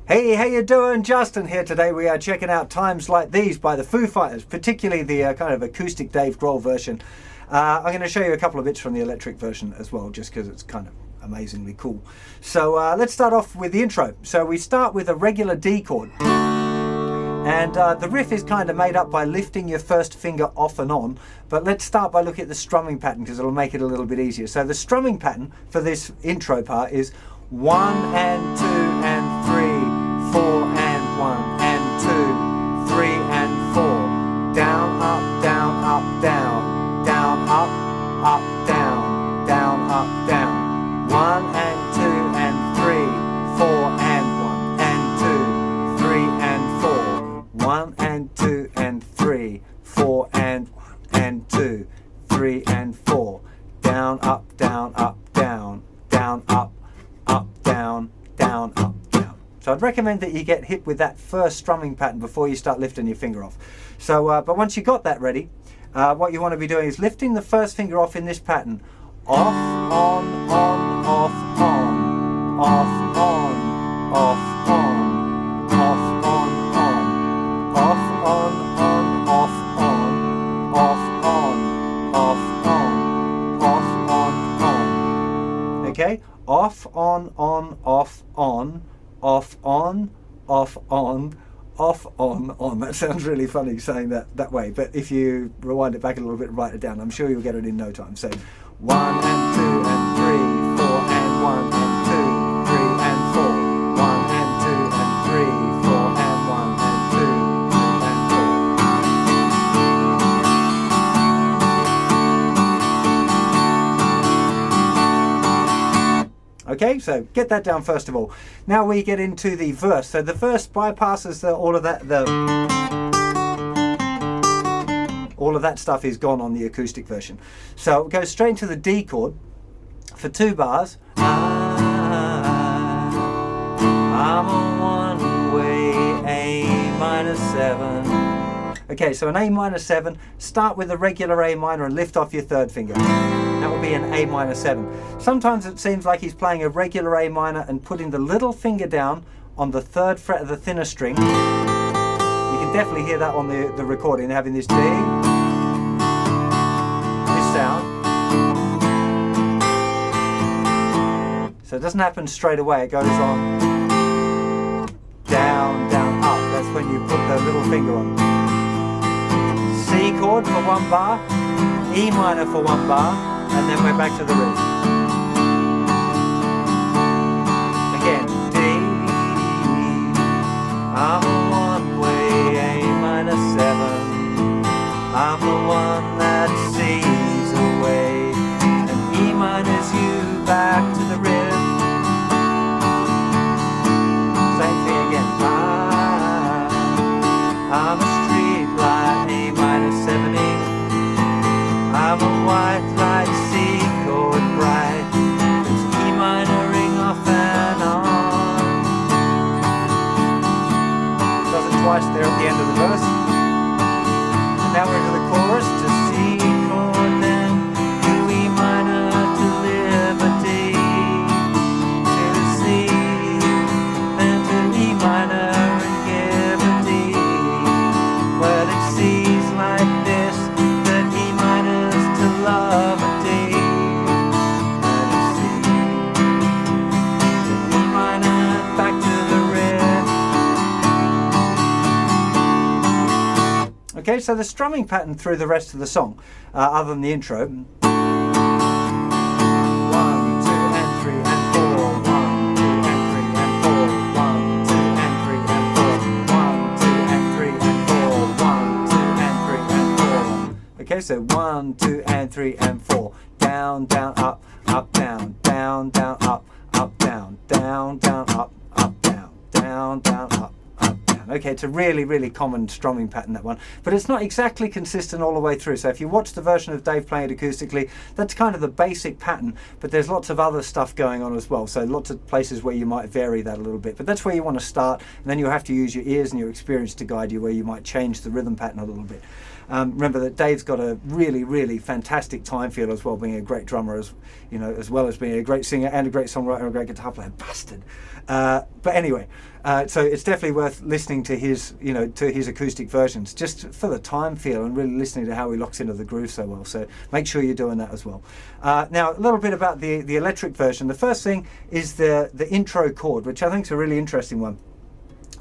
Hey, how you doing? Justin here. Today we are checking out Times Like These by the Foo Fighters, particularly the kind of acoustic Dave Grohl version. I'm going to show you a couple of bits from the electric version as well, just because it's kind of amazingly cool. So let's start off with the intro. So we start with a regular D chord. And the riff is kind of made up by lifting your first finger off and on, but let's start by looking at the strumming pattern because it'll make it a little bit easier. So the strumming pattern for this intro part is 1 and 2 and 3, 4 and 1 and 2, 3 and 4, down, up, down, up, down, down, up, down, down, up, down, 1 and 2 and 3, 4 and 1 and 2, 3 and 4, 1 and 2 and 3, 4 and 2, 3 and 4, down, up, down, up, down, down, up, down, down, up, down. So I'd recommend that you get hit with that first strumming pattern before you start lifting your finger off. So, but once you got that ready, what you want to be doing is lifting the first finger off in this pattern. Off, on, off, on, off, on, off, on, off, on, off, on, off, on, off, on, off, on, off, on. Okay? Off, on, off, on, off, on, off, on, off, on. That sounds really funny saying that way, but if you rewind it back a little bit and write it down, I'm sure you'll get it in no time. So 1 and 2 and 3, 4 and 1 and 2, 3 and 4, 1 and 2 and 3, 4 and 1 and 2, 3 and 4. Okay, so get that down first of all. Now we get into the verse. So the verse bypasses all of that stuff is gone on the acoustic version. So it goes straight into the D chord for 2 bars. I'm a one-way A minor 7. Okay, so an A minor 7, start with a regular A minor and lift off your third finger. That will be an A minor 7. Sometimes it seems like he's playing a regular A minor and putting the little finger down on the 3rd fret of the thinner string. You can definitely hear that on the recording, having this D, this sound. So it doesn't happen straight away, it goes on down, down, up. That's when you put the little finger on. C chord for 1 bar, E minor for 1 bar, and then we're back to the riff. Again, D, I'm a one-way A minor 7, I'm the one that sees away, and E minor's you back to the riff. Same thing again, I'm a street light A minor 7E, I'm a white light C chord bright, it's E minoring off and on. Does it twice there at the end of the verse. And now we're into the chorus, to C chord then, to E minor to liberty, to C, then to E minor and give a D. Well, it C's like this, that E minor's to love a D, and a C, to E minor, back to the riff. Okay, so the strumming pattern through the rest of the song, other than the intro. 1, 2 and 3 and 4, 1, 2 and 3 and 4, 1, 2 and 3 and 4, 1, 2 and 3 and 4, 1, 2 and 3 and 4. Okay, so 1, 2 and 3 and 4. Down, down, up, down, down, down, up, down, down, down, up, down, down, down, up, down. Okay, it's a really, really common strumming pattern, that one. But it's not exactly consistent all the way through. So if you watch the version of Dave playing it acoustically, that's kind of the basic pattern. But there's lots of other stuff going on as well. So lots of places where you might vary that a little bit. But that's where you want to start. And then you'll have to use your ears and your experience to guide you where you might change the rhythm pattern a little bit. Remember that Dave's got a really, really fantastic time feel as well, being a great drummer, as you know, as well as being a great singer and a great songwriter and a great guitar player. Bastard. But anyway, So it's definitely worth listening to his, to his acoustic versions, just for the time feel and really listening to how he locks into the groove so well. So make sure you're doing that as well. Now, a little bit about the electric version. The first thing is the intro chord, which I think is a really interesting one.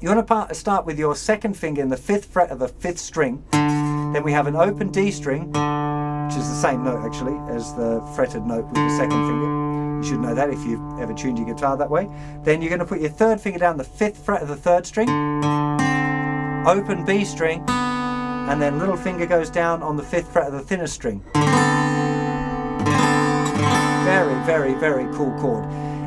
You want to start with your second finger in the 5th fret of the 5th string. Then we have an open D string, which is the same note actually as the fretted note with the second finger. You should know that if you've ever tuned your guitar that way. Then you're going to put your 3rd finger down the 5th fret of the 3rd string, open B string, and then little finger goes down on the 5th fret of the thinnest string. Very, very, very cool chord.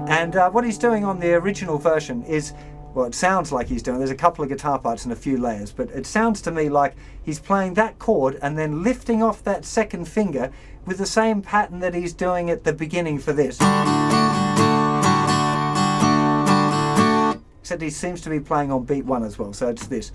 And what he's doing on the original version is, well, it sounds like he's doing, there's a couple of guitar parts and a few layers, but it sounds to me like he's playing that chord and then lifting off that second finger with the same pattern that he's doing at the beginning for this. Except he seems to be playing on beat 1 as well, so it's this.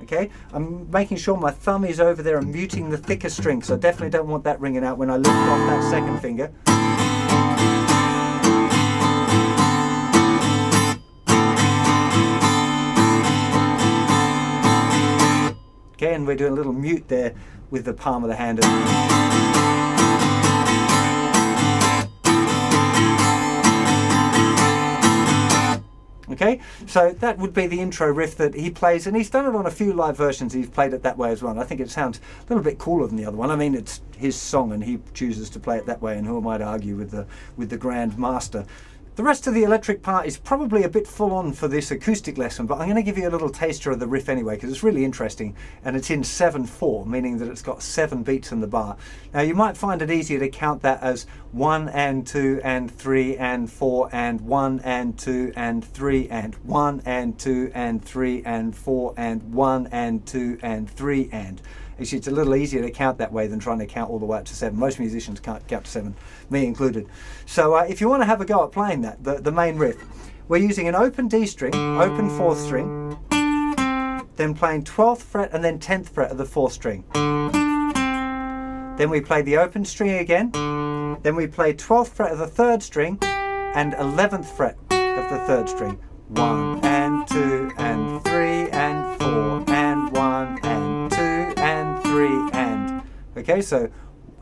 Okay, I'm making sure my thumb is over there and muting the thicker string, so I definitely don't want that ringing out when I lift off that second finger. Okay, and we're doing a little mute there with the palm of the hand. Okay, so that would be the intro riff that he plays, and he's done it on a few live versions. He's played it that way as well, and I think it sounds a little bit cooler than the other one. I mean, it's his song and he chooses to play it that way, and who am I to argue with the grand master? The rest of the electric part is probably a bit full on for this acoustic lesson, but I'm going to give you a little taster of the riff anyway because it's really interesting, and it's in 7/4, meaning that it's got 7 beats in the bar. Now you might find it easier to count that as 1 and 2 and 3 and 4 and 1 and 2 and 3 and 1 and 2 and 3 and 4 and 1 and 2 and 3 and. Actually, it's a little easier to count that way than trying to count all the way up to 7. Most musicians can't count to 7, me included. So if you want to have a go at playing that, the main riff, we're using an open D string, open 4th string, then playing 12th fret and then 10th fret of the 4th string. Then we play the open string again, then we play 12th fret of the 3rd string and 11th fret of the 3rd string. 1 and 2 and 3 and 4 and 1 and 2 and 3 and. Okay, so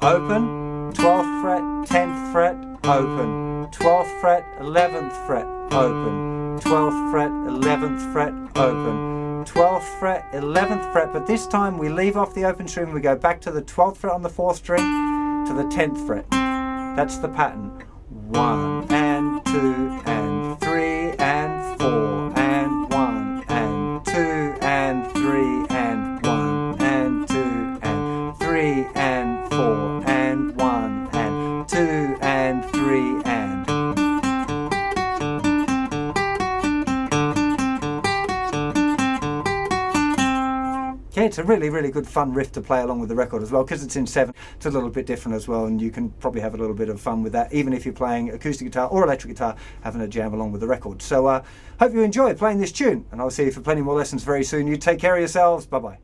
open, 12th fret, 10th fret, open, 12th fret, 11th fret, open, 12th fret, 11th fret, open, 12th fret, 11th fret, but this time we leave off the open string, we go back to the 12th fret on the 4th string to the 10th fret. That's the pattern. 1 and 2 and 3 and 4 and 1 and 2 and 3 and 1 and 2 and 3 and 4 and 1 and 2 and 3 and. Okay, it's a really, really good fun riff to play along with the record as well, because it's in 7. It's a little bit different as well, and you can probably have a little bit of fun with that, even if you're playing acoustic guitar or electric guitar, having a jam along with the record. So hope you enjoy playing this tune, and I'll see you for plenty more lessons very soon. You take care of yourselves. Bye-bye.